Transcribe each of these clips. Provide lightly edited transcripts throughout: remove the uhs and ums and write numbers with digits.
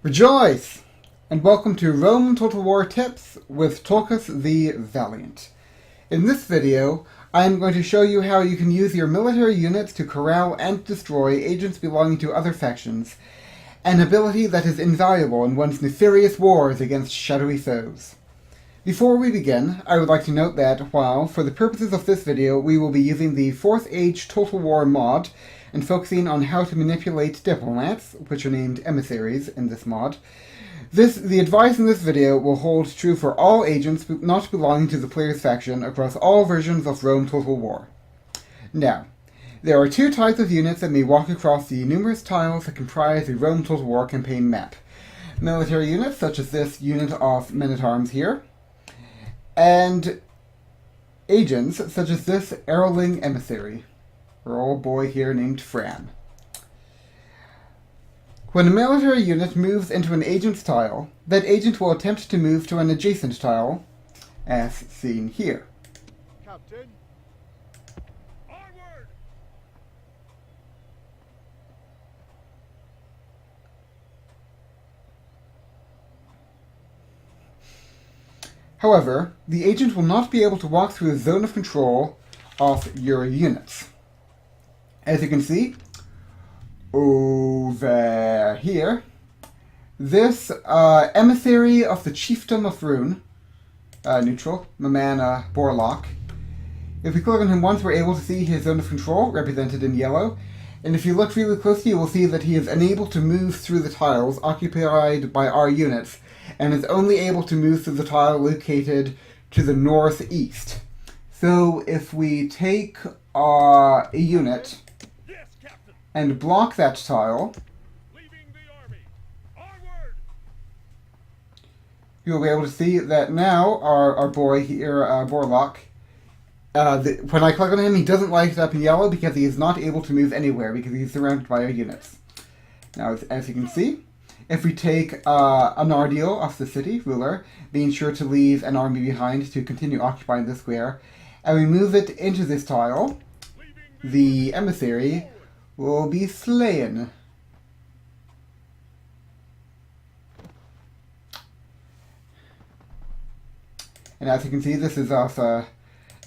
Rejoice! And welcome to Rome Total War Tips with Tulkas the Valiant. In this video, I am going to show you how you can use your military units to corral and destroy agents belonging to other factions, an ability that is invaluable in one's nefarious wars against shadowy foes. Before we begin, I would like to note that while, for the purposes of this video, we will be using the 4th Age Total War mod, and focusing on how to manipulate diplomats, which are named emissaries in this mod. The advice in this video will hold true for all agents not belonging to the player's faction across all versions of Rome Total War. Now, there are two types of units that may walk across the numerous tiles that comprise the Rome Total War campaign map. Military units, such as this unit of men-at-arms here, and agents, such as this Erling emissary, or old boy here named Fran. When a military unit moves into an agent's tile, that agent will attempt to move to an adjacent tile, as seen here. Captain, onward! However, the agent will not be able to walk through the zone of control of your units. As you can see, over here, this emissary of the Chiefdom of Rune, neutral, my man Borlock. If we click on him once, we're able to see his zone of control, represented in yellow. And if you look really closely, you will see that he is unable to move through the tiles occupied by our units, and is only able to move through the tile located to the northeast. So if we take a unit and block that tile, you'll be able to see that now our boy here, Borlock, when I click on him, he doesn't light up in yellow because he is not able to move anywhere because he's surrounded by our units. Now, as you can see, if we take an Ardil of the city ruler, being sure to leave an army behind to continue occupying the square, and we move it into this tile, the emissary will be slain. And as you can see, this is of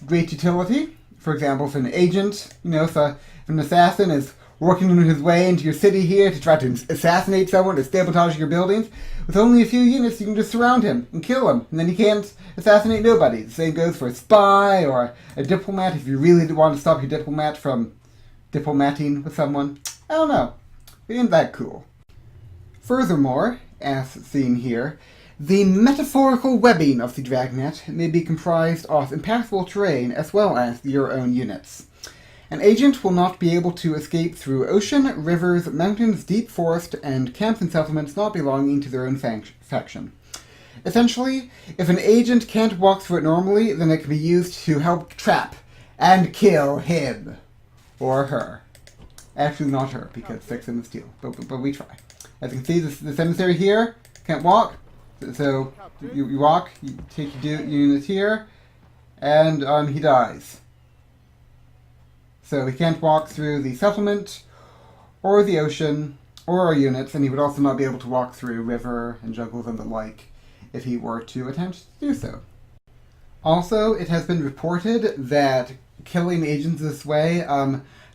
great utility. For example, if an agent, if an assassin is working his way into your city here to try to assassinate someone, to sabotage your buildings, with only a few units you can just surround him and kill him, and then he can't assassinate nobody. The same goes for a spy or a diplomat if you really want to stop your diplomat from diplomating with someone. I don't know. It ain't that cool. Furthermore, as seen here, the metaphorical webbing of the Dragnet may be comprised of impassable terrain as well as your own units. An agent will not be able to escape through ocean, rivers, mountains, deep forest, and camps and settlements not belonging to their own faction. Essentially, if an agent can't walk through it normally, then it can be used to help trap and kill him. Or her. Actually not her, because sex and steel. But we try. As you can see, this emissary here can't walk. So you walk, you take your units here, and he dies. So he can't walk through the settlement, or the ocean, or our units, and he would also not be able to walk through river and jungles and the like if he were to attempt to do so. Also, it has been reported that killing agents this way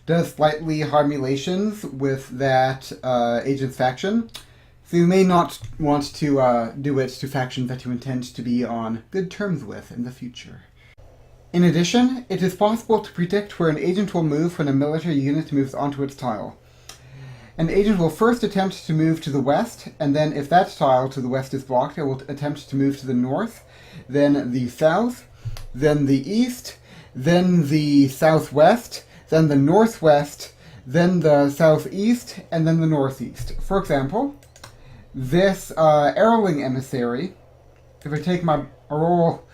does slightly harm relations with that agent's faction. So you may not want to do it to factions that you intend to be on good terms with in the future. In addition, it is possible to predict where an agent will move when a military unit moves onto its tile. An agent will first attempt to move to the west, and then if that tile to the west is blocked, it will attempt to move to the north, then the south, then the east, then the southwest, then the northwest, then the southeast, and then the northeast. For example, this Erling emissary, if I take my royal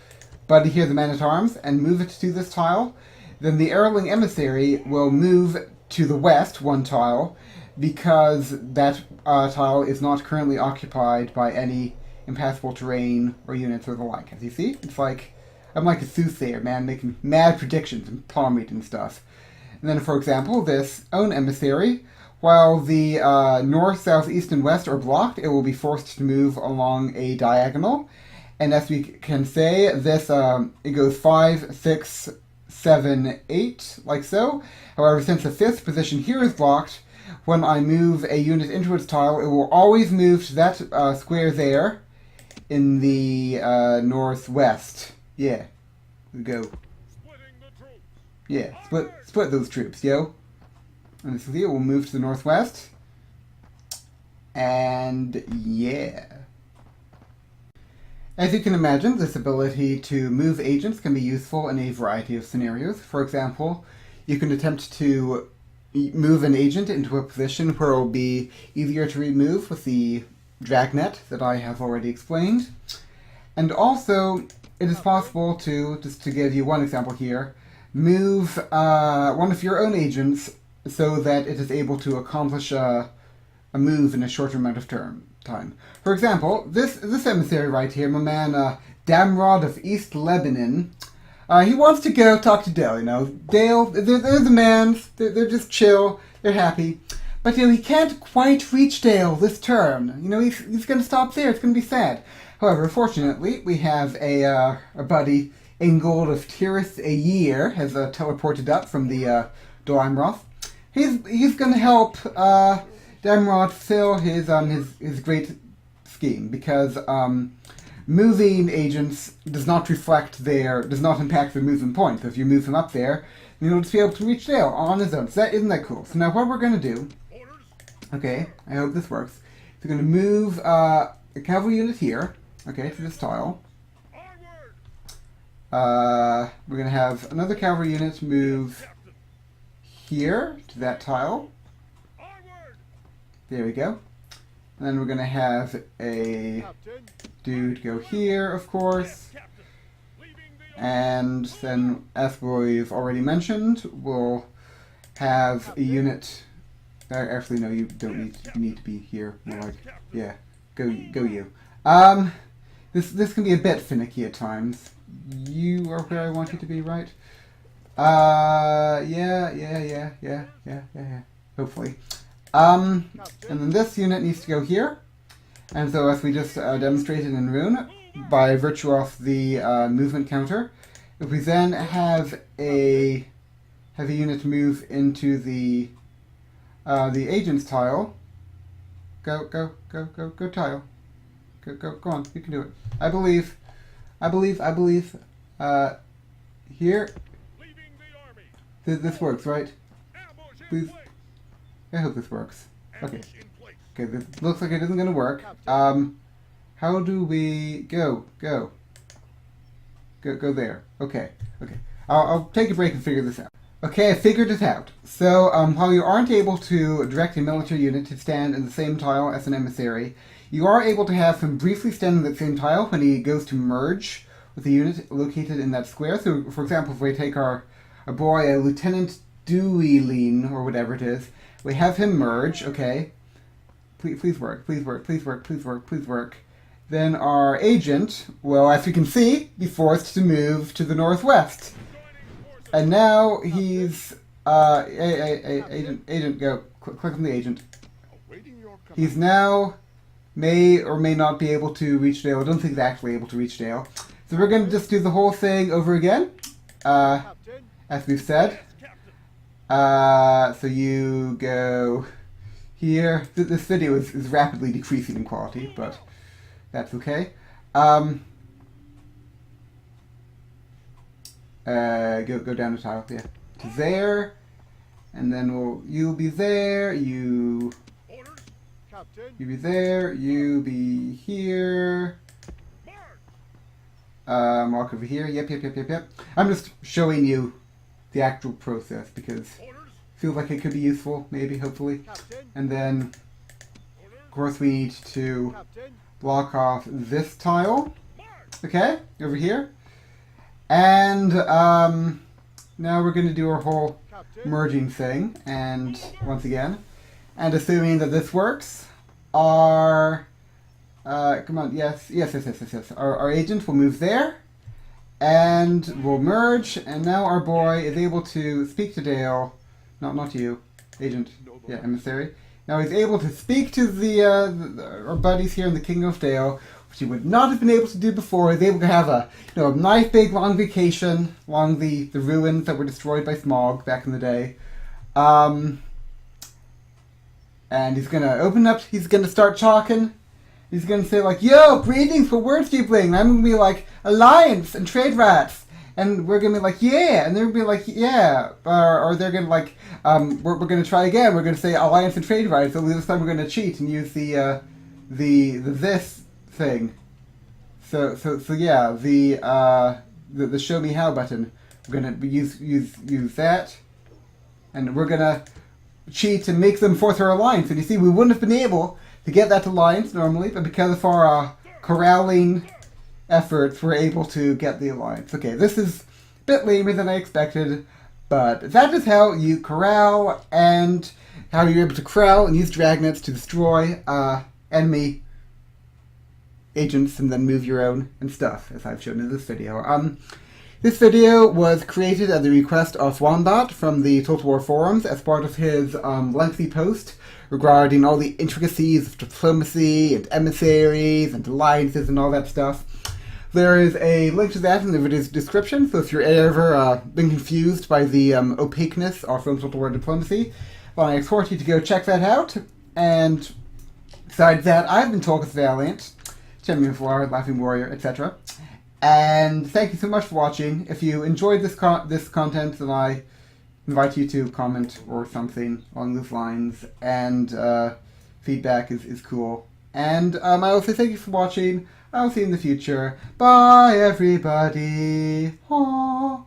buddy here, the man-at-arms, and move it to this tile, then the Erling emissary will move to the west one tile, because that tile is not currently occupied by any impassable terrain or units or the like. As you see, it's like, I'm like a soothsayer, man, making mad predictions and palm reading stuff. And then, for example, this own emissary while the north, south, east, and west are blocked, it will be forced to move along a diagonal. And as we can say, this it goes 5, 6, 7, 8, like so. However, since the 5th position here is blocked, when I move a unit into its tile, it will always move to that square there in the northwest. Yeah, we go. Yeah, split those troops, yo. And this here will move to the northwest. And yeah. As you can imagine, this ability to move agents can be useful in a variety of scenarios. For example, you can attempt to move an agent into a position where it will be easier to remove with the Dragnet that I have already explained. And also, it is possible to, just to give you one example here, move one of your own agents so that it is able to accomplish a move in a shorter amount of time. For example, this emissary right here, my man Damrod of East Lebanon, he wants to go talk to Dale, you know. Dale, they're the mans, they're just chill, they're happy. But, you know, he can't quite reach Dale this turn. You know, he's going to stop there, it's going to be sad. However, fortunately, we have a buddy, Ingold of Tiris a year, has teleported up from the Doimroth. He's going to help Damrod fill his great scheme, because moving agents does not impact their movement point. So if you move him up there, you'll just be able to reach Dale on his own. So isn't that cool? So now what we're going to do, okay, I hope this works. We're going to move a cavalry unit here, okay, to this tile. We're going to have another cavalry unit move here to that tile. There we go. And then we're going to have a dude go here, of course. And then, as we've already mentioned, we'll have a unit. Actually, no, you don't need to be here. More like, yeah, go you. This can be a bit finicky at times. You are where I want you to be, right? Yeah. Hopefully. And then this unit needs to go here. And so, as we just demonstrated in Rune, by virtue of the movement counter, if we then have a unit move into the agent's tile, go tile, go on, you can do it. I believe. Here, this works, right? Please. I hope this works. Okay. Okay, this looks like it isn't going to work. How do we go there? Okay. I'll take a break and figure this out. Okay, I figured it out. So, while you aren't able to direct a military unit to stand in the same tile as an emissary, you are able to have him briefly stand in that same tile when he goes to merge with a unit located in that square. So, for example, if we take our boy, Lieutenant Deweyleen, or whatever it is, we have him merge, okay. Please work. Then our agent will, as you can see, be forced to move to the northwest. And now he's, agent, go. Click on the agent. He's now may or may not be able to reach Dale. I don't think he's actually able to reach Dale. So we're going to just do the whole thing over again, as we've said. So you go here. This video is rapidly decreasing in quality, but that's okay. Go down the tile, yeah, to there, and then you'll be there. You be there. You be here. Mark over here. Yep. I'm just showing you the actual process because it feels like it could be useful, maybe, hopefully. And then, of course, we need to block off this tile. Okay, over here. And now we're going to do our whole merging thing. And once again, and assuming that this works, our come on, yes. Our agent will move there, and we'll merge. And now our boy is able to speak to Dale. Not you, agent. emissary. Now he's able to speak to our buddies here in the Kingdom of Dale, which he would not have been able to do before. He's able to have a a nice big long vacation along the ruins that were destroyed by smog back in the day. And he's gonna open up. He's gonna start talking. He's gonna say like, "Yo, greetings for Wordsteepling. I'm gonna be like alliance and trade rats." And we're gonna be like, yeah, and they're gonna be like, yeah, or they're gonna like, we're gonna try again. We're gonna say alliance and trade rights. Only this time we're gonna cheat and use the this thing. So yeah, the show me how button. We're gonna use that, and we're gonna cheat and make them force our alliance. And you see, we wouldn't have been able to get that alliance normally, but because of our corralling efforts, we're able to get the alliance. Okay, this is a bit lamer than I expected, but that is how you corral and how you're able to corral and use dragnets to destroy enemy agents and then move your own and stuff, as I've shown in this video. This video was created at the request of Wombat from the Total War forums as part of his lengthy post regarding all the intricacies of diplomacy and emissaries and alliances and all that stuff. There is a link to that in the video's description, so if you're ever been confused by the opaqueness of Total War diplomacy, well, I exhort you to go check that out. And besides that, I've been Tulkasthevaliant, Champion of War, Laughing Warrior, etc. And thank you so much for watching. If you enjoyed this content, then I invite you to comment or something along those lines. And feedback is cool. And I also thank you for watching. I'll see you in the future. Bye, everybody. Aww.